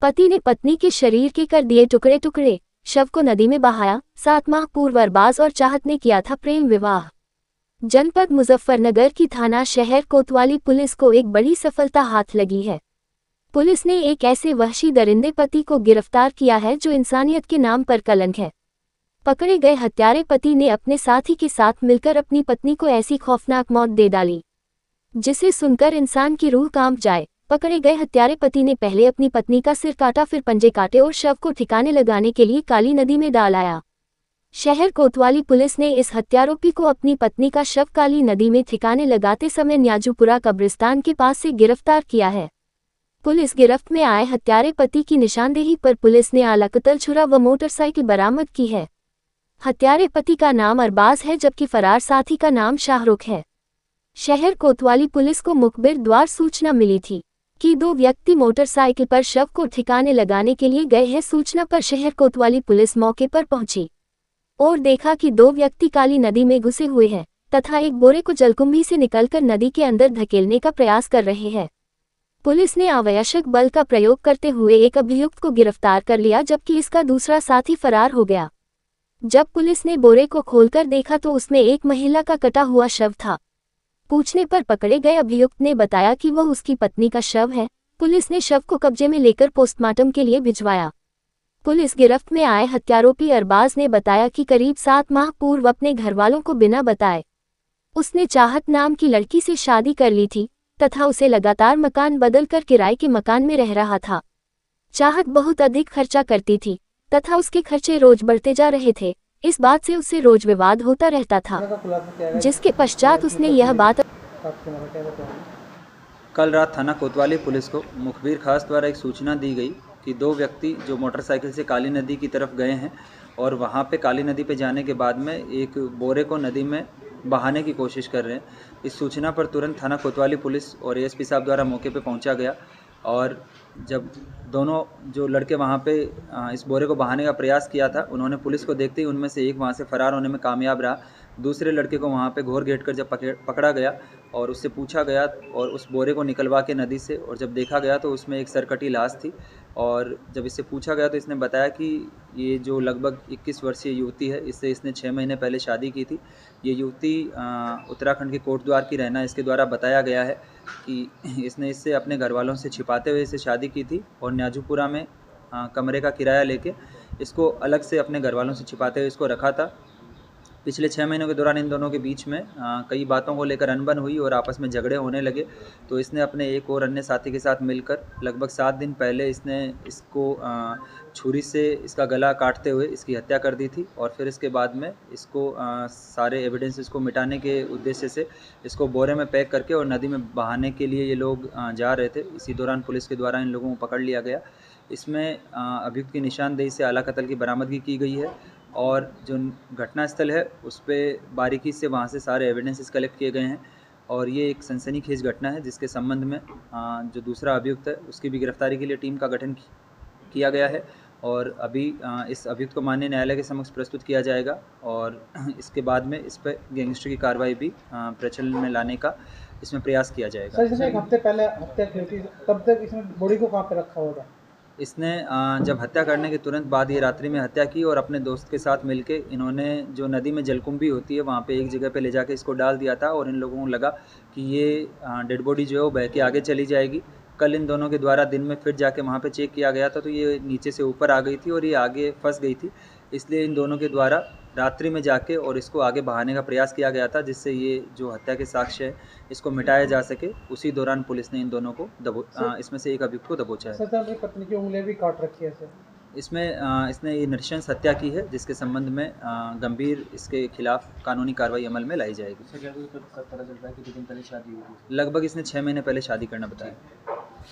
पति ने पत्नी के शरीर के कर दिए टुकड़े टुकड़े, शव को नदी में बहाया। 7 माह पूर्व अरबाज और चाहत ने किया था प्रेम विवाह। जनपद मुजफ्फरनगर की थाना शहर कोतवाली पुलिस को एक बड़ी सफलता हाथ लगी है। पुलिस ने एक ऐसे वहशी दरिंदे पति को गिरफ्तार किया है जो इंसानियत के नाम पर कलंक है। पकड़े गए हत्यारे पति ने अपने साथी के साथ मिलकर अपनी पत्नी को ऐसी खौफनाक मौत दे डाली जिसे सुनकर इंसान की रूह कांप जाए। पकड़े गए हत्यारे पति ने पहले अपनी पत्नी का सिर काटा, फिर पंजे काटे और शव को ठिकाने लगाने के लिए काली नदी में डाल आया। शहर कोतवाली पुलिस ने इस हत्यारोपी को अपनी पत्नी का शव काली नदी में ठिकाने लगाते समय न्याजूपुरा कब्रिस्तान के पास से गिरफ्तार किया है। पुलिस गिरफ्त में आए हत्यारे पति की निशानदेही पर पुलिस ने आला कत्ल छुरा व मोटरसाइकिल बरामद की है। हत्यारे पति का नाम अरबाज है जबकि फरार साथी का नाम शाहरुख है। शहर कोतवाली पुलिस को मुखबिर द्वार सूचना मिली थी कि 2 व्यक्ति मोटरसाइकिल पर शव को ठिकाने लगाने के लिए गए हैं। सूचना पर शहर कोतवाली पुलिस मौके पर पहुंची और देखा कि 2 व्यक्ति काली नदी में घुसे हुए हैं तथा एक बोरे को जलकुंभी से निकलकर नदी के अंदर धकेलने का प्रयास कर रहे हैं। पुलिस ने आवश्यक बल का प्रयोग करते हुए एक अभियुक्त को गिरफ्तार कर लिया जबकि इसका दूसरा साथी फरार हो गया। जब पुलिस ने बोरे को खोलकर देखा तो उसमें एक महिला का कटा हुआ शव था। पूछने पर पकड़े गए अभियुक्त ने बताया कि वह उसकी पत्नी का शव है। पुलिस ने शव को कब्जे में लेकर पोस्टमार्टम के लिए भिजवाया। पुलिस गिरफ्त में आए हत्यारोपी अरबाज ने बताया कि करीब 7 माह पूर्व अपने घरवालों को बिना बताए उसने चाहत नाम की लड़की से शादी कर ली थी तथा उसे लगातार मकान बदलकर किराए के मकान में रह रहा था। चाहत बहुत अधिक खर्चा करती थी तथा उसके खर्चे रोज बढ़ते जा रहे थे। इस बात से उससे रोज विवाद होता रहता था, जिसके पश्चात उसने यह बात कल रात थाना कोतवाली पुलिस को मुखबिर खास द्वारा एक सूचना दी गई कि 2 व्यक्ति जो मोटरसाइकिल से काली नदी की तरफ गए हैं और वहां पे काली नदी पे जाने के बाद में एक बोरे को नदी में बहाने की कोशिश कर रहे हैं। इस सूचना पर तुरंत थाना कोतवाली पुलिस और एएसपी साहब द्वारा मौके पे पहुंचा गया और जब दोनों जो लड़के वहाँ पे इस बोरे को बहाने का प्रयास किया था, उन्होंने पुलिस को देखते ही उनमें से एक वहाँ से फरार होने में कामयाब रहा। दूसरे लड़के को वहाँ पे घोर घेट कर जब पकड़ा गया और उससे पूछा गया और उस बोरे को निकलवा के नदी से, और जब देखा गया तो उसमें एक सरकटी लाश थी। और जब इससे पूछा गया तो इसने बताया कि ये जो लगभग 21 वर्षीय युवती है, इससे इसने 6 महीने पहले शादी की थी। ये युवती उत्तराखंड के कोटद्वार की रहना इसके द्वारा बताया गया है कि इसने इससे अपने घर वालों से छिपाते हुए इसे शादी की थी और न्याजूपुरा में कमरे का किराया लेके इसको अलग से अपने घर वालों से छिपाते हुए इसको रखा था। पिछले 6 महीनों के दौरान इन दोनों के बीच में कई बातों को लेकर अनबन हुई और आपस में झगड़े होने लगे। तो इसने अपने एक और अन्य साथी के साथ मिलकर लगभग 7 दिन पहले इसने इसको छुरी से इसका गला काटते हुए इसकी हत्या कर दी थी और फिर इसके बाद में इसको सारे एविडेंसेस को मिटाने के उद्देश्य से इसको बोरे में पैक करके और नदी में बहाने के लिए ये लोग जा रहे थे। इसी दौरान पुलिस के द्वारा इन लोगों को पकड़ लिया गया। इसमें अभियुक्त की निशानदेही से आला कत्ल की बरामदगी की गई है और जो घटनास्थल है उस पर बारीकी से वहाँ से सारे एविडेंसेस कलेक्ट किए गए हैं और ये एक सनसनीखेज घटना है जिसके संबंध में जो दूसरा अभियुक्त है उसकी भी गिरफ्तारी के लिए टीम का गठन किया गया है और अभी इस अभियुक्त को माननीय न्यायालय के समक्ष प्रस्तुत किया जाएगा और इसके बाद में इस पर गैंगस्टर की कार्रवाई भी प्रचलन में लाने का इसमें प्रयास किया जाएगा। सर, जैसे 1 हफ्ते पहले हत्या की थी, तब तक इसने बॉडी को कहाँ पे रखा होगा? इसने जब हत्या करने के तुरंत बाद ये रात्रि में हत्या की और अपने दोस्त के साथ मिलके इन्होंने जो नदी में जलकुंभी होती है वहाँ पे एक जगह पे ले जाके इसको डाल दिया था और इन लोगों को लगा कि ये डेड बॉडी जो है वो बह के आगे चली जाएगी। कल इन दोनों के द्वारा दिन में फिर जाके वहाँ पे चेक किया गया था तो ये नीचे से ऊपर आ गई थी और ये आगे फंस गई थी, इसलिए इन दोनों के द्वारा रात्रि में जाके और इसको आगे बहाने का प्रयास किया गया था जिससे ये जो हत्या के साक्ष्य है इसको मिटाया जा सके। उसी दौरान पुलिस ने इन दोनों को इसमें से एक अभियुक्त को दबोचा है। सर, अपनी पत्नी की उंगलियां भी काट रखी है सर। इसमें इसने ये नृशंस हत्या की है जिसके संबंध में गंभीर इसके खिलाफ कानूनी कार्रवाई अमल में लाई जाएगी। पता चलता है कि 2 दिन पहले शादी हुई थी। लगभग इसने 6 महीने पहले शादी करना बताया।